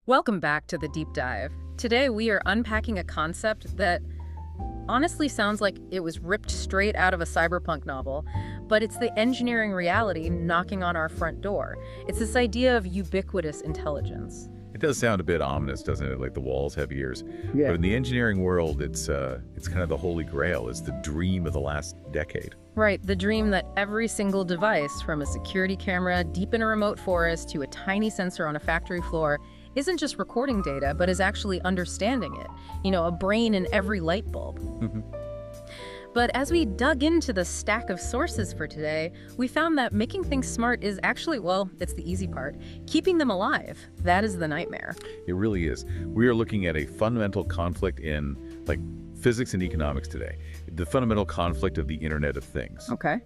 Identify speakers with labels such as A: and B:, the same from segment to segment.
A: Welcome back to the deep dive. Today we are unpacking a concept that honestly sounds like it was ripped straight out of a cyberpunk novel, but it's the engineering reality knocking on our front door. It's this idea of ubiquitous intelligence.
B: It does sound a bit ominous, doesn't it? Like the walls have ears.
C: Yeah.
B: But in the engineering world, it's kind of the holy grail. It's the dream of the last decade.
A: Right, the dream that every single device, from a security camera deep in a remote forest to a tiny sensor on a factory floor, isn't just recording data, but is actually understanding it. You know, a brain in every light bulb. But as we dug into the stack of sources for today, we found that making things smart is actually, well, it's the easy part. Keeping them alive, that is the nightmare.
B: It really is. We are looking at a fundamental conflict in, like, physics and economics today. The fundamental conflict of the Internet of Things.
A: Okay.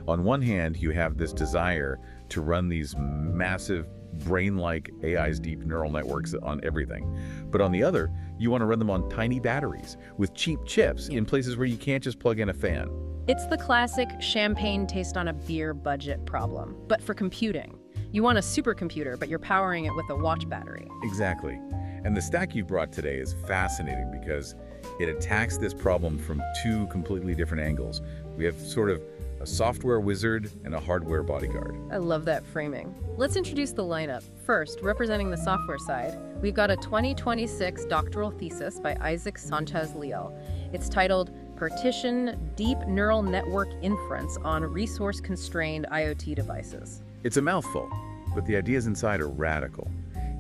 B: On one hand, you have this desire to run these massive brain-like AI's deep neural networks on everything. But on the other, you want to run them on tiny batteries with cheap chips in places where you can't just plug in a fan.
A: It's the classic champagne taste on a beer budget problem, but for computing. You want a supercomputer, but you're powering it with a watch battery.
B: Exactly. And the stack you brought today is fascinating because it attacks this problem from two completely different angles. We have sort of a software wizard and a hardware bodyguard.
A: I love that framing. Let's introduce the lineup. First, representing the software side, we've got a 2026 doctoral thesis by Isaac Sanchez-Leal. It's titled Partition Deep Neural Network Inference on Resource-Constrained IoT Devices.
B: It's a mouthful, but the ideas inside are radical.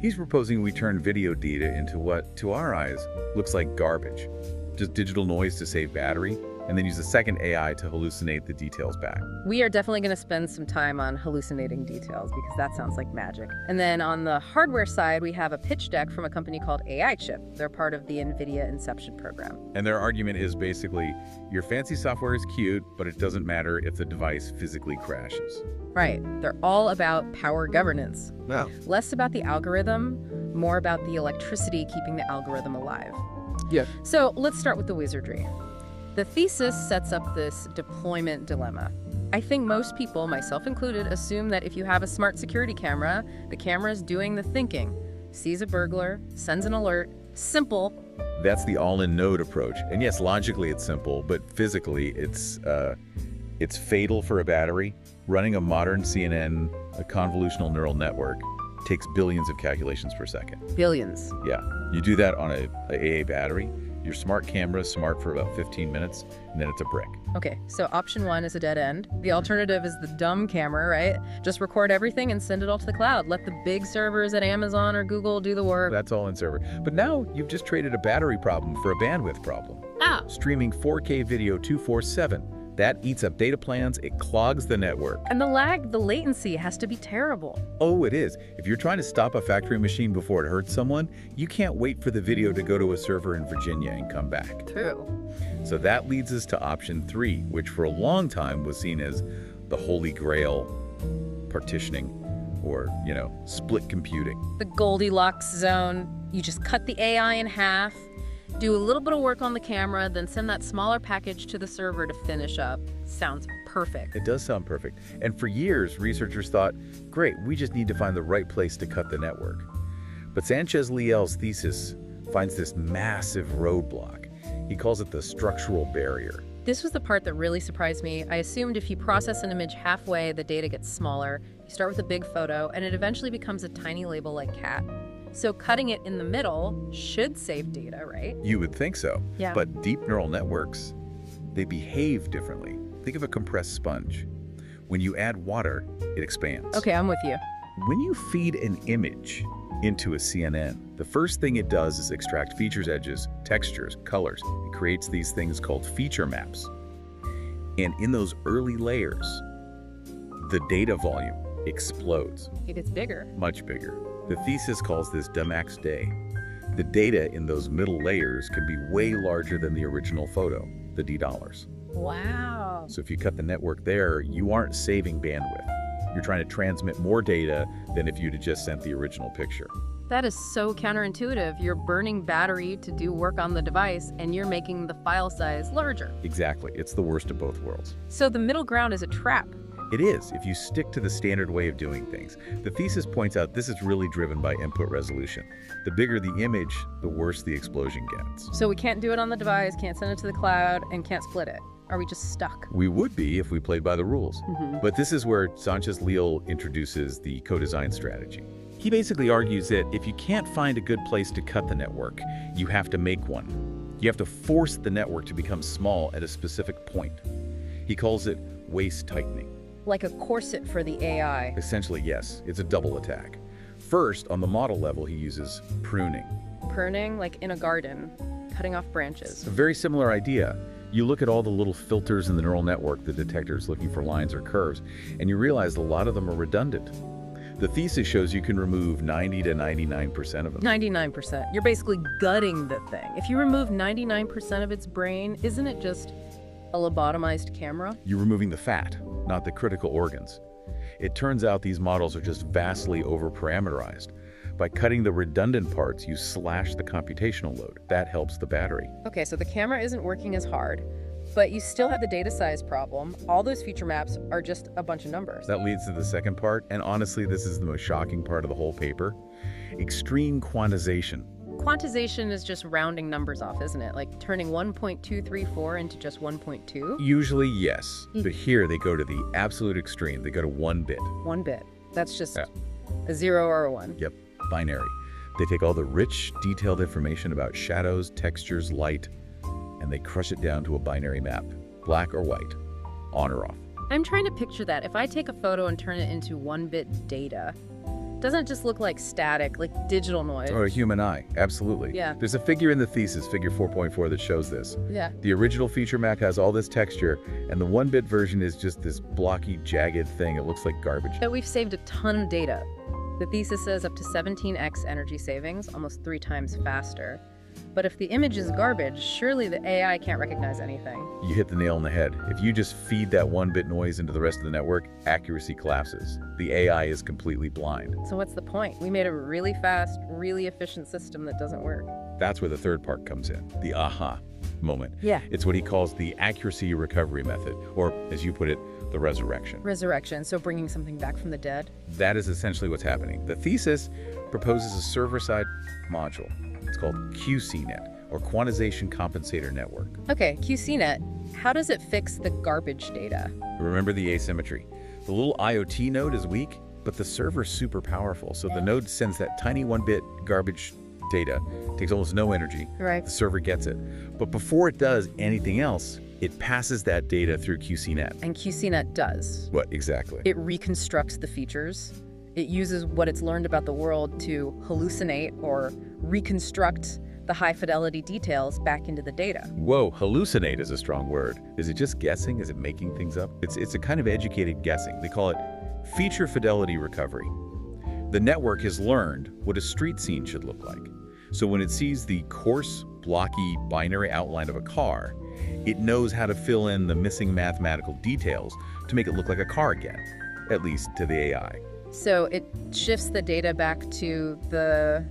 B: He's proposing we turn video data into what, to our eyes, looks like garbage. Just digital noise to save battery, and then use a second AI to hallucinate the details back.
A: We are definitely going to spend some time on hallucinating details because that sounds like magic. And then on the hardware side, we have a pitch deck from a company called AI Chip. They're part of the NVIDIA Inception program.
B: And their argument is basically, your fancy software is cute, but it doesn't matter if the device physically crashes.
A: Right. They're all about power governance.
B: Wow.
A: Less about the algorithm, more about the electricity keeping the algorithm alive.
C: Yeah.
A: So let's start with the wizardry. The thesis sets up this deployment dilemma. I think most people, myself included, assume that if you have a smart security camera, the camera is doing the thinking. Sees a burglar, sends an alert. Simple.
B: That's the all-in node approach. And yes, logically it's simple, but physically it's fatal for a battery. Running a modern CNN, a convolutional neural network, takes billions of calculations per second.
A: Billions.
B: Yeah. You do that on a AA battery, your smart camera is smart for about 15 minutes, and then it's a brick.
A: Okay, so option one is a dead end. The alternative is the dumb camera, right? Just record everything and send it all to the cloud. Let the big servers at Amazon or Google do the work.
B: That's all in server. But now you've just traded a battery problem for a bandwidth problem.
A: Ah.
B: Streaming 4K video 247. That eats up data plans, it clogs the network.
A: And the lag, the latency has to be terrible.
B: Oh, it is. If you're trying to stop a factory machine before it hurts someone, you can't wait for the video to go to a server in Virginia and come back.
A: True.
B: So that leads us to option 3, which for a long time was seen as the holy grail partitioning or, split computing.
A: The Goldilocks zone. You just cut the AI in half, do a little bit of work on the camera, then send that smaller package to the server to finish up. Sounds perfect.
B: It does sound perfect. And for years, researchers thought, great, we just need to find the right place to cut the network. But Sanchez-Leal's thesis finds this massive roadblock. He calls it the structural barrier.
A: This was the part that really surprised me. I assumed if you process an image halfway, the data gets smaller. You start with a big photo, and it eventually becomes a tiny label like cat. So cutting it in the middle should save data, right?
B: You would think so.
A: Yeah.
B: But deep neural networks, they behave differently. Think of a compressed sponge. When you add water, it expands.
A: Okay, I'm with you.
B: When you feed an image into a CNN, the first thing it does is extract features, edges, textures, colors. It creates these things called feature maps. And in those early layers, the data volume explodes.
A: It gets bigger.
B: Much bigger. The thesis calls this Demax day. The data in those middle layers can be way larger than the original photo, the D dollars.
A: Wow.
B: So if you cut the network there, you aren't saving bandwidth. You're trying to transmit more data than if you'd have just sent the original picture.
A: That is so counterintuitive. You're burning battery to do work on the device, and you're making the file size larger.
B: Exactly. It's the worst of both worlds.
A: So the middle ground is a trap.
B: It is, if you stick to the standard way of doing things. The thesis points out this is really driven by input resolution. The bigger the image, the worse the explosion gets.
A: So we can't do it on the device, can't send it to the cloud, and can't split it. Are we just stuck?
B: We would be if we played by the rules. But this is where Sanchez-Leal introduces the co-design strategy. He basically argues that if you can't find a good place to cut the network, you have to make one. You have to force the network to become small at a specific point. He calls it waist tightening.
A: Like a corset for the AI.
B: Essentially, yes. It's a double attack. First, on the model level, he uses pruning.
A: Pruning, like in a garden, cutting off branches.
B: A very similar idea. You look at all the little filters in the neural network, the detectors looking for lines or curves, and you realize a lot of them are redundant. The thesis shows you can remove 90 to 99% of them.
A: 99%. You're basically gutting the thing. If you remove 99% of its brain, isn't it just a lobotomized camera?
B: You're removing the fat, not the critical organs. It turns out these models are just vastly over-parameterized. By cutting the redundant parts, you slash the computational load. That helps the battery.
A: Okay, so the camera isn't working as hard, but you still have the data size problem. All those feature maps are just a bunch of numbers.
B: That leads to the second part, and honestly, this is the most shocking part of the whole paper. Extreme quantization.
A: Quantization is just rounding numbers off, isn't it? Like turning 1.234 into just 1.2?
B: Usually, yes. But here they go to the absolute extreme. They go to 1 bit.
A: 1 bit. That's just a 0 or a 1.
B: Yep, binary. They take all the rich, detailed information about shadows, textures, light, and they crush it down to a binary map. Black or white, on or off.
A: I'm trying to picture that. If I take a photo and turn it into 1-bit data, doesn't it just look like static, like digital noise?
B: Or a human eye, absolutely.
A: Yeah.
B: There's a figure in the thesis, figure 4.4, that shows this.
A: Yeah.
B: The original feature map has all this texture, and the 1-bit version is just this blocky, jagged thing. It looks like garbage.
A: But we've saved a ton of data. The thesis says up to 17x energy savings, almost 3 times faster. But if the image is garbage, surely the AI can't recognize anything.
B: You hit the nail on the head. If you just feed that 1-bit noise into the rest of the network, accuracy collapses. The AI is completely blind.
A: So what's the point? We made a really fast, really efficient system that doesn't work.
B: That's where the third part comes in, the aha moment.
A: Yeah.
B: It's what he calls the accuracy recovery method, or as you put it, the resurrection.
A: Resurrection, so bringing something back from the dead?
B: That is essentially what's happening. The thesis proposes a server-side module. It's called QCNet, or Quantization Compensator Network.
A: Okay, QCNet, how does it fix the garbage data?
B: Remember the asymmetry. The little IoT node is weak, but the server's super powerful, so the node sends that tiny 1-bit garbage data, takes almost no energy.
A: Right.
B: The server gets it. But before it does anything else, it passes that data through QCNet.
A: And QCNet does.
B: What exactly?
A: It reconstructs the features. It uses what it's learned about the world to hallucinate or reconstruct the high-fidelity details back into the data.
B: Whoa, hallucinate is a strong word. Is it just guessing? Is it making things up? It's a kind of educated guessing. They call it feature fidelity recovery. The network has learned what a street scene should look like. So when it sees the coarse, blocky, binary outline of a car, it knows how to fill in the missing mathematical details to make it look like a car again, at least to the AI.
A: So it shifts the data back to the,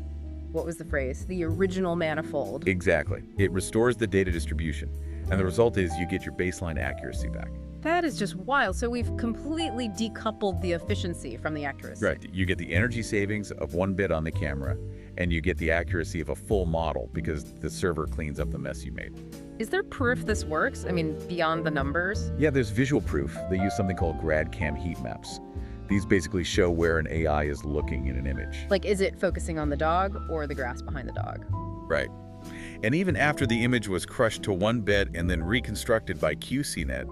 A: what was the phrase? The original manifold.
B: Exactly. It restores the data distribution, and the result is you get your baseline accuracy back.
A: That is just wild. So we've completely decoupled the efficiency from the accuracy.
B: Right. You get the energy savings of 1 bit on the camera, and you get the accuracy of a full model because the server cleans up the mess you made.
A: Is there proof this works? I mean, beyond the numbers?
B: Yeah, there's visual proof. They use something called GradCam heat maps. These basically show where an AI is looking in an image.
A: Like, is it focusing on the dog or the grass behind the dog?
B: Right. And even after the image was crushed to 1 bit and then reconstructed by QCNet,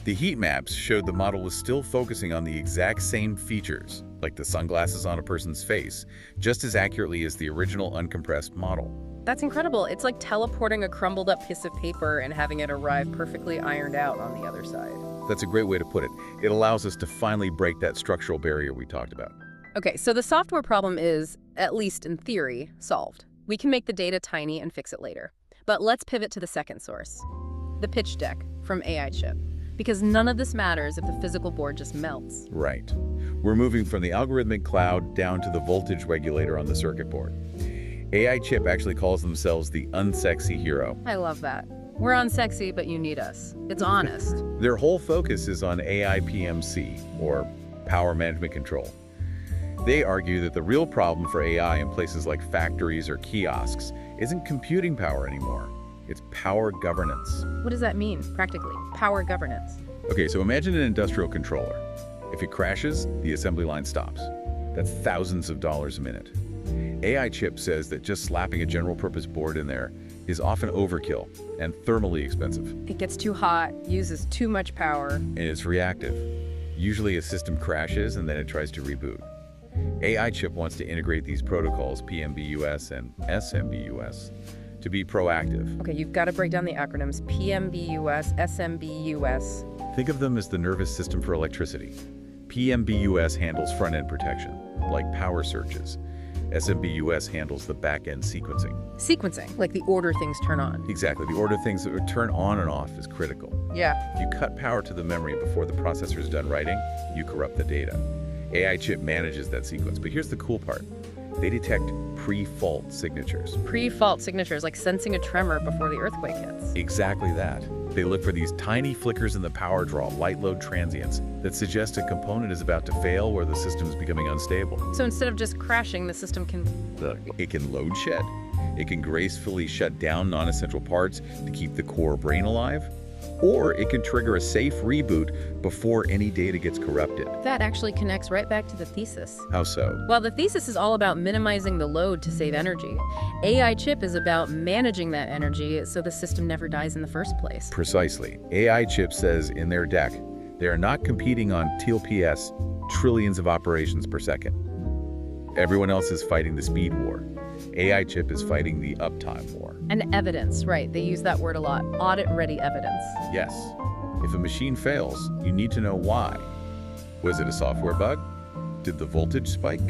B: the heat maps showed the model was still focusing on the exact same features, like the sunglasses on a person's face, just as accurately as the original uncompressed model.
A: That's incredible. It's like teleporting a crumbled up piece of paper and having it arrive perfectly ironed out on the other side.
B: That's a great way to put it. It allows us to finally break that structural barrier we talked about.
A: Okay, so the software problem is, at least in theory, solved. We can make the data tiny and fix it later. But let's pivot to the second source, the pitch deck from AI chip. Because none of this matters if the physical board just melts.
B: Right. We're moving from the algorithmic cloud down to the voltage regulator on the circuit board. AI chip actually calls themselves the unsexy hero.
A: I love that. We're unsexy, but you need us. It's honest.
B: Their whole focus is on AI PMC, or power management control. They argue that the real problem for AI in places like factories or kiosks isn't computing power anymore. It's power governance.
A: What does that mean, practically? Power governance.
B: Okay, so imagine an industrial controller. If it crashes, the assembly line stops. That's thousands of dollars a minute. AI chip says that just slapping a general-purpose board in there is often overkill and thermally expensive.
A: It gets too hot, uses too much power.
B: And it's reactive. Usually a system crashes and then it tries to reboot. AI chip wants to integrate these protocols, PMBUS and SMBUS, to be proactive.
A: Okay, you've got to break down the acronyms PMBUS, SMBUS.
B: Think of them as the nervous system for electricity. PMBUS handles front-end protection, like power surges. SMBUS handles the back-end sequencing.
A: Sequencing, like the order things turn on.
B: Exactly. The order things that would turn on and off is critical.
A: Yeah.
B: If you cut power to the memory before the processor is done writing, you corrupt the data. AI chip manages that sequence. But here's the cool part. They detect pre-fault signatures.
A: Pre-fault signatures, like sensing a tremor before the earthquake hits.
B: Exactly that. They look for these tiny flickers in the power draw, light load transients, that suggest a component is about to fail where the system is becoming unstable.
A: So instead of just crashing, the system can...
B: It can load shed. It can gracefully shut down non-essential parts to keep the core brain alive. Or it can trigger a safe reboot before any data gets corrupted.
A: That actually connects right back to the thesis.
B: How so?
A: Well, the thesis is all about minimizing the load to save energy. AI chip is about managing that energy so the system never dies in the first place.
B: Precisely. AI chip says in their deck, they are not competing on TLPS, trillions of operations per second. Everyone else is fighting the speed war. AI chip is fighting the uptime war.
A: And evidence, right. They use that word a lot. Audit-ready evidence.
B: Yes. If a machine fails, you need to know why. Was it a software bug? Did the voltage spike?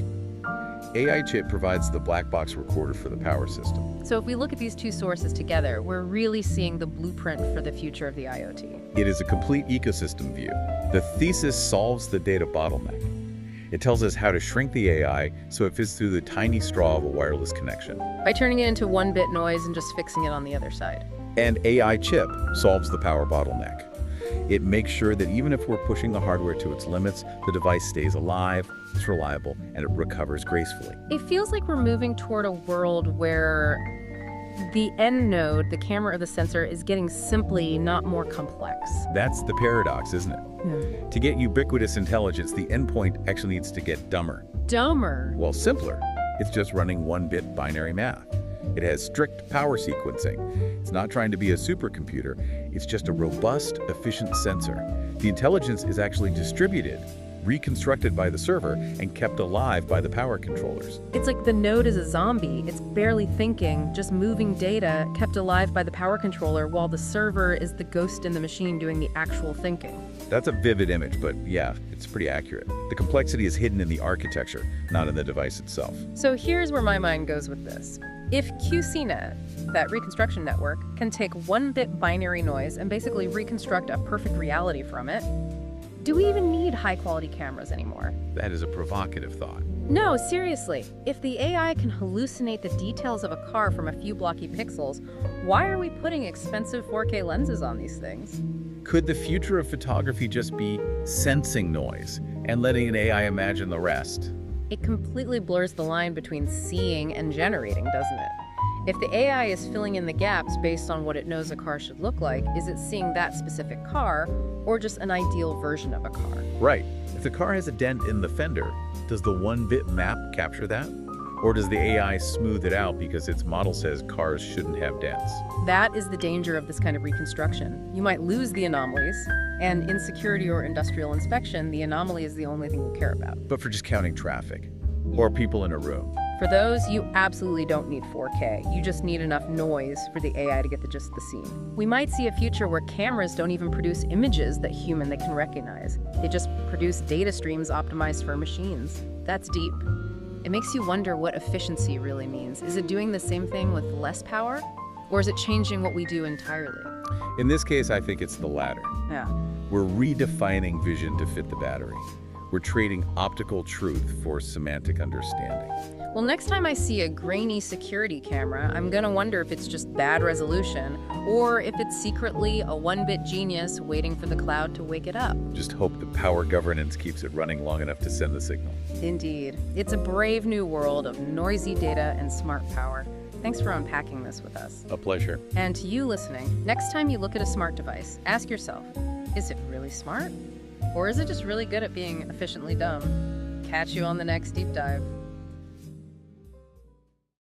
B: AI chip provides the black box recorder for the power system.
A: So if we look at these two sources together, we're really seeing the blueprint for the future of the IoT.
B: It is a complete ecosystem view. The thesis solves the data bottleneck. It tells us how to shrink the AI so it fits through the tiny straw of a wireless connection.
A: By turning it into one-bit noise and just fixing it on the other side.
B: And AI chip solves the power bottleneck. It makes sure that even if we're pushing the hardware to its limits, the device stays alive, it's reliable, and it recovers gracefully.
A: It feels like we're moving toward a world where the end node, the camera or the sensor, is getting simply not more complex.
B: That's the paradox, isn't it?
A: Yeah.
B: To get ubiquitous intelligence, the endpoint actually needs to get dumber.
A: Dumber?
B: Well, simpler. It's just running one-bit binary math. It has strict power sequencing. It's not trying to be a supercomputer. It's just a robust, efficient sensor. The intelligence is actually distributed, reconstructed by the server, and kept alive by the power controllers.
A: It's like the node is a zombie. It's barely thinking, just moving data, kept alive by the power controller, while the server is the ghost in the machine doing the actual thinking.
B: That's a vivid image, but yeah, it's pretty accurate. The complexity is hidden in the architecture, not in the device itself.
A: So here's where my mind goes with this. If QCNet, that reconstruction network, can take one-bit binary noise and basically reconstruct a perfect reality from it, do we even need high-quality cameras anymore?
B: That is a provocative thought.
A: No, seriously. If the AI can hallucinate the details of a car from a few blocky pixels, why are we putting expensive 4K lenses on these things?
B: Could the future of photography just be sensing noise and letting an AI imagine the rest?
A: It completely blurs the line between seeing and generating, doesn't it? If the AI is filling in the gaps based on what it knows a car should look like, is it seeing that specific car or just an ideal version of a car?
B: Right. If the car has a dent in the fender, does the one-bit map capture that? Or does the AI smooth it out because its model says cars shouldn't have dents?
A: That is the danger of this kind of reconstruction. You might lose the anomalies, and in security or industrial inspection, the anomaly is the only thing you care about.
B: But for just counting traffic or people in a room.
A: For those, you absolutely don't need 4K. You just need enough noise for the AI to get the gist of the scene. We might see a future where cameras don't even produce images that they can recognize. They just produce data streams optimized for machines. That's deep. It makes you wonder what efficiency really means. Is it doing the same thing with less power? Or is it changing what we do entirely?
B: In this case, I think it's the latter.
A: Yeah.
B: We're redefining vision to fit the battery. We're trading optical truth for semantic understanding.
A: Well, next time I see a grainy security camera, I'm gonna wonder if it's just bad resolution or if it's secretly a one-bit genius waiting for the cloud to wake it up.
B: Just hope the power governance keeps it running long enough to send the signal.
A: Indeed. It's a brave new world of noisy data and smart power. Thanks for unpacking this with us.
B: A pleasure.
A: And to you listening, next time you look at a smart device, ask yourself, is it really smart? Or is it just really good at being efficiently dumb? Catch you on the next deep dive.